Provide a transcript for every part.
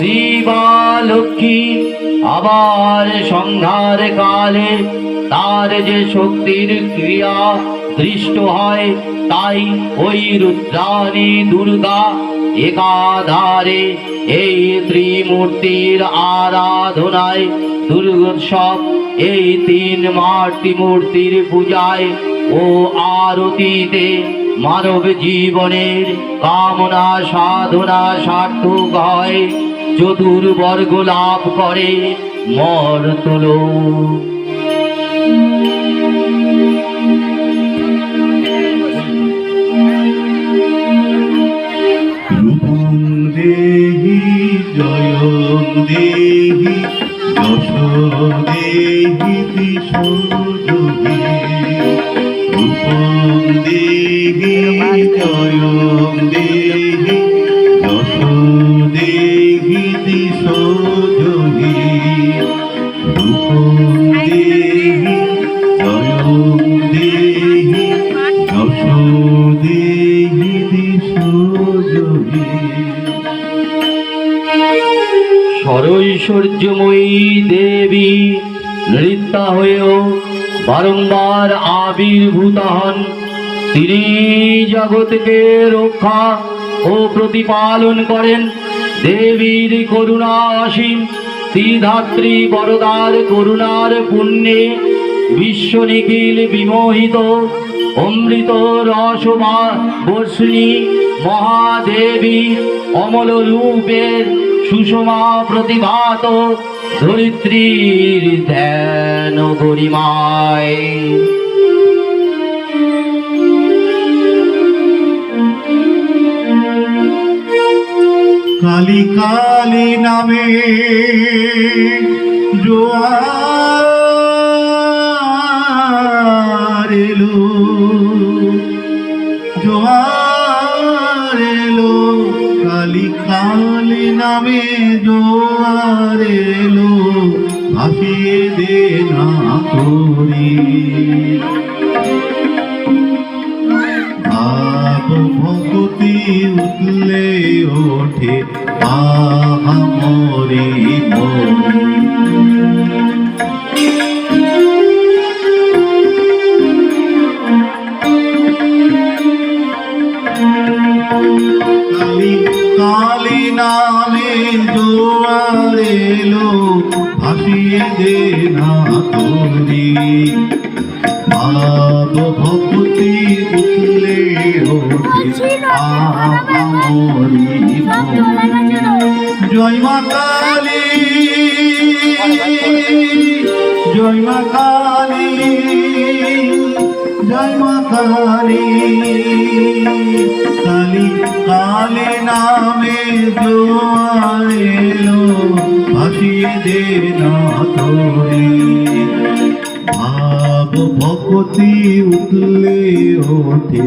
শ্রীমা লক্ষ্মী আবার সংহার কালে তার যে শক্তির ক্রিয়া দৃষ্ট হয়, তাই ওই রুদ্রাণী দুর্গা একাধারে এই ত্রিমূর্তির আরাধনায় দুর্গোৎসব, এই তিন মূর্তির পূজায় ও আরতিতে মানব জীবনের কামনা সাধনা সার্থক হয়, চতুর্বর্গ লাভ করে মর্ত্যলোক। রূপং দেহি জয়ং দেহি যশ দেহি দিশোযোগী। রূপং দেহি জয়ং দেহি যশ দেহি দিশোযোগী। রূপং দেহি জয়ং দেহি যশ দেহি দিশোযোগী। সরৈশ্বর্যময়ী দেবী নৃত্যা হয়েও বারংবার আবির্ভূত হন। তিনি জগৎকে রক্ষা ও প্রতিপালন করেন। দেবীর করুণা অসীম, শ্রীধাত্রী বরদার করুণার পুণ্যে বিশ্ব নিখিল বিমোহিত অমৃত রসবা বর্ষিণী মহাদেবী অমল রূপের সুষমা প্রতিভাত ধরিত্রীর ধ্যান গরিমায়। কালী কালী নামে জোয়ার এলো, জোয়ার এলো। কালী কালী নামে জোয়ার এলো, ভাসিয়ে দে না তোরে। ভাব ভক্তি উঠলে ওঠে আহামরি মরি। কালী কালী নামে জোয়ার এলো, ভাসিয়ে দে না তোরে। ভাব ভক্তি উঠলে ওঠে আহামরি মরি। জয় মা কালী, জয় মা কালী, জয় মা কালী। কালী কালী নামে জোয়ার এলো, ভাসিয়ে দে না তোরে। ভাব ভক্তি উঠলে ওঠে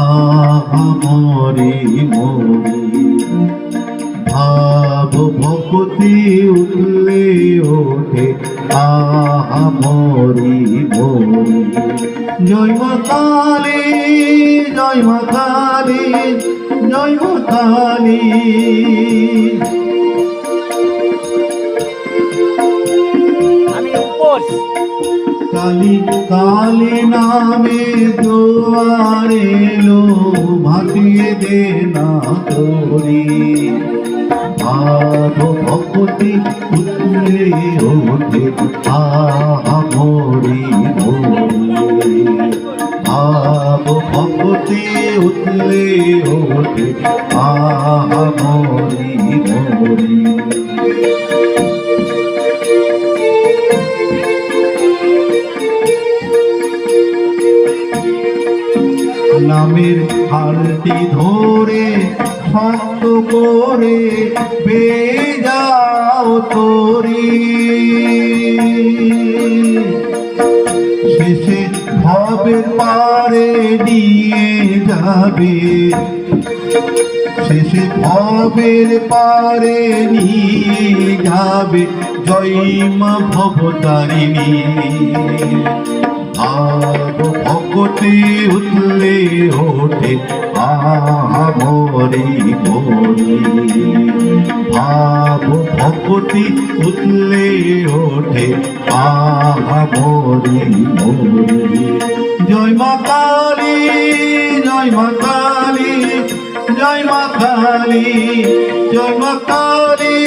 আহামরি মরি। ভাব ভক্তি উঠলে ওঠে আহামরি মরি। জয় মা কালী, জয় মা কালী, জয় মা কালী। কালী কালী নামে জোয়ার এলো, ভাসিয়ে দে না তোরে। ভাব ভক্তি উঠলে ওঠে আহামরি মরি। ভাব ভক্তি উঠলে ওঠে আহামরি মরি। নামের হালটি ধরে শক্ত করে বেজাও তোরি। শেষে ভবের পারে নিয়ে যাবে, শেষে ভবের পারে নিয়ে যাবে। জয় মা ভবতারিণী। ভাব ভক্তি উঠলে ওঠে মরি মরি ভাব ভক্তি উতলে ওঠে মরি মরি জয় মা কালী জয় মা কালী জয় মা কালী জয় মা কালী